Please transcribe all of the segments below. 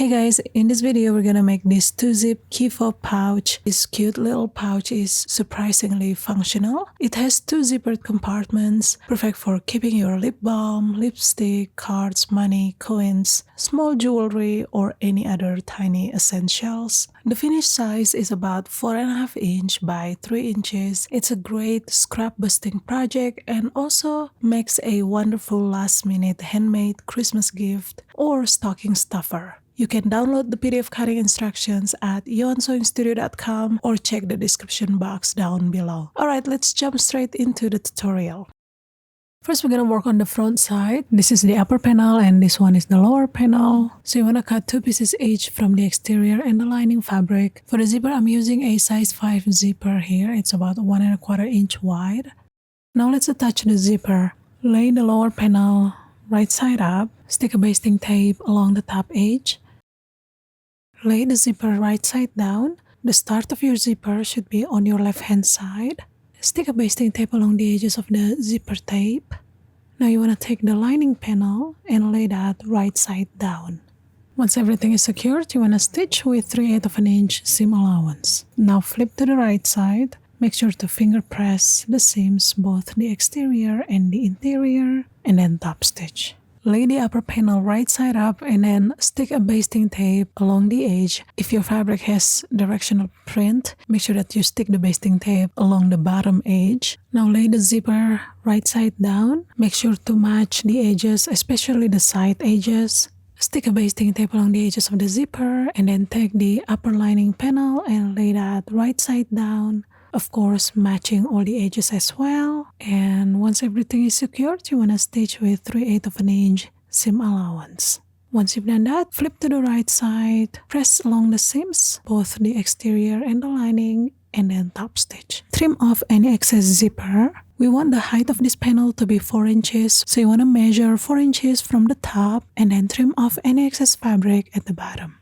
Hey guys, in this video we're gonna make this 2-zip key fob pouch. This cute little pouch is surprisingly functional. It has 2 zippered compartments, perfect for keeping your lip balm, lipstick, cards, money, coins, small jewelry, or any other tiny essentials. The finished size is about 4.5 inch by 3 inches. It's a great scrap busting project and also makes a wonderful last-minute handmade Christmas gift or stocking stuffer. You can download the PDF cutting instructions at yonsewingstudio.com or check the description box down below. Alright, let's jump straight into the tutorial. First, we're gonna work on the front side. This is the upper panel and this one is the lower panel. So you wanna cut 2 pieces each from the exterior and the lining fabric. For the zipper, I'm using a size 5 zipper here. It's about 1.25 inch wide. Now let's attach the zipper. Lay the lower panel right side up. Stick a basting tape along the top edge. Lay the zipper right side down. The start of your zipper should be on your left hand side. Stick a basting tape along the edges of the zipper tape. Now you want to take the lining panel and lay that right side down. Once everything is secured, you want to stitch with 3/8 inch seam allowance. Now flip to the right side. Make sure to finger press the seams, both the exterior and the interior, and then top stitch. Lay the upper panel right side up and then stick a basting tape along the edge. If your fabric has directional print, make sure that you stick the basting tape along the bottom edge. Now lay the zipper right side down. Make sure to match the edges, especially the side edges. Stick a basting tape along the edges of the zipper and then take the upper lining panel and lay that right side down. Of course, matching all the edges as well. And once everything is secured, you want to stitch with 3/8 inch seam allowance. Once you've done that, flip to the right side, press along the seams, both the exterior and the lining, and then top stitch. Trim off any excess zipper. We want the height of this panel to be 4 inches, so you want to measure 4 inches from the top and then trim off any excess fabric at the bottom.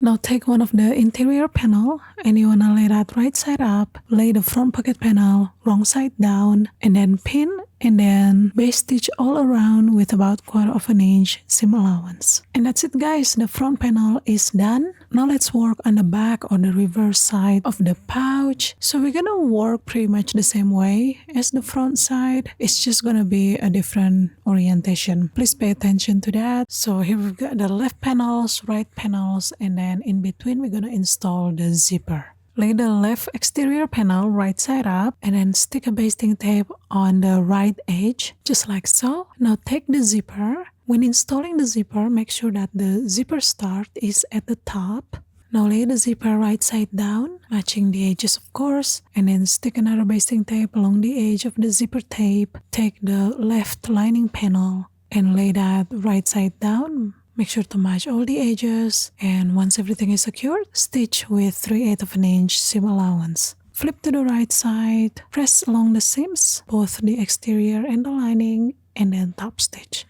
Now take one of the interior panel and you want to lay that right side up, lay the front pocket panel wrong side down, and then pin and then base stitch all around with about 1/4 inch seam allowance. And that's it guys, the front panel is done. Now let's work on the back or the reverse side of the pouch. So we're gonna work pretty much the same way as the front side. It's just gonna be a different orientation. Please pay attention to that. So here we've got the left panels, right panels, and then in between we're gonna install the zipper. Lay the left exterior panel right side up and then stick a basting tape on the right edge, just like so. Now take the zipper. When installing the zipper, make sure that the zipper start is at the top. Now lay the zipper right side down, matching the edges of course, and then stick another basting tape along the edge of the zipper tape. Take the left lining panel and lay that right side down. Make sure to match all the edges, and once everything is secured, stitch with 3/8 inch seam allowance. Flip to the right side, press along the seams, both the exterior and the lining, and then top stitch.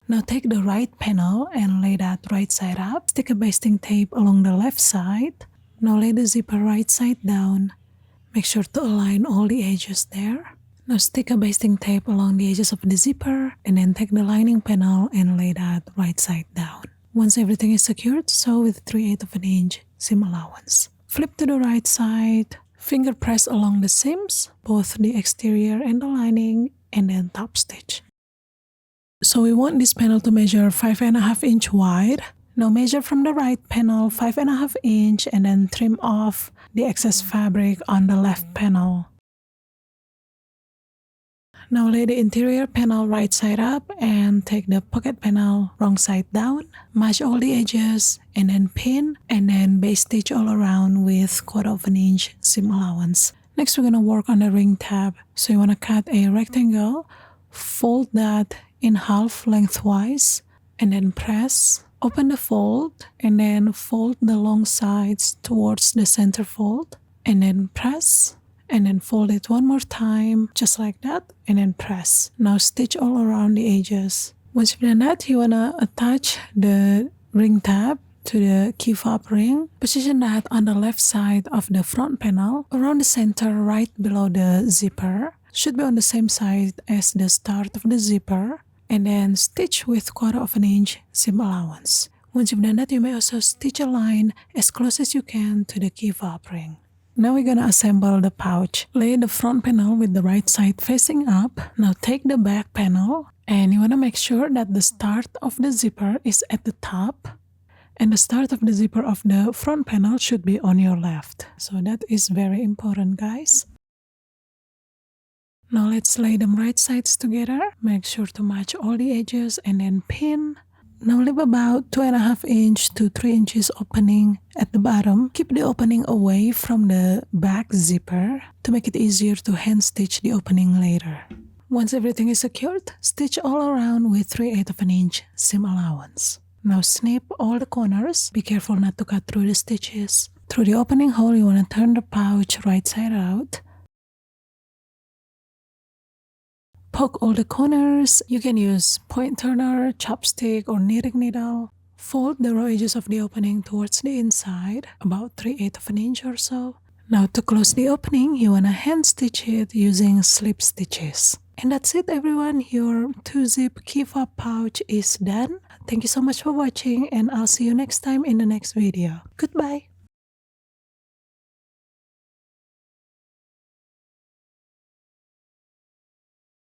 Now take the right panel and lay that right side up. Stick a basting tape along the left side. Now lay the zipper right side down. Make sure to align all the edges there. Now stick a basting tape along the edges of the zipper and then take the lining panel and lay that right side down. Once everything is secured, sew with 3/8 inch seam allowance. Flip to the right side, finger press along the seams, both the exterior and the lining, and then top stitch. So we want this panel to measure 5.5 inch wide. Now measure from the right panel 5.5 inch and then trim off the excess fabric on the left panel. Now lay the interior panel right side up and take the pocket panel wrong side down. Match all the edges and then pin and then base stitch all around with 1/4 inch seam allowance. Next we're going to work on the ring tab. So you want to cut a rectangle, fold that in half lengthwise and then press. Open the fold and then fold the long sides towards the center fold and then press. And then fold it one more time, just like that, and then press. Now stitch all around the edges. Once you've done that, you want to attach the ring tab to the key fob ring. Position that on the left side of the front panel, around the center right below the zipper. Should be on the same side as the start of the zipper. and then stitch with 1/4 inch seam allowance. Once you've done that, you may also stitch a line as close as you can to the key fob ring. Now we're gonna assemble the pouch. Lay the front panel with the right side facing up. Now take the back panel and you wanna make sure that the start of the zipper is at the top and the start of the zipper of the front panel should be on your left. So that is very important, guys. Now let's lay them right sides together. Make sure to match all the edges and then pin. Now leave about 2.5 inch to 3 inches opening at the bottom. Keep the opening away from the back zipper to make it easier to hand stitch the opening later. Once everything is secured, stitch all around with 3/8 inch seam allowance. Now snip all the corners. Be careful not to cut through the stitches. Through the opening hole, you want to turn the pouch right side out. Poke all the corners. You can use point turner, chopstick, or knitting needle. Fold the raw edges of the opening towards the inside, about 3/8 inch or so. Now to close the opening, you want to hand stitch it using slip stitches. And that's it, everyone. Your 2-zip key fob pouch is done. Thank you so much for watching, and I'll see you next time in the next video. Goodbye.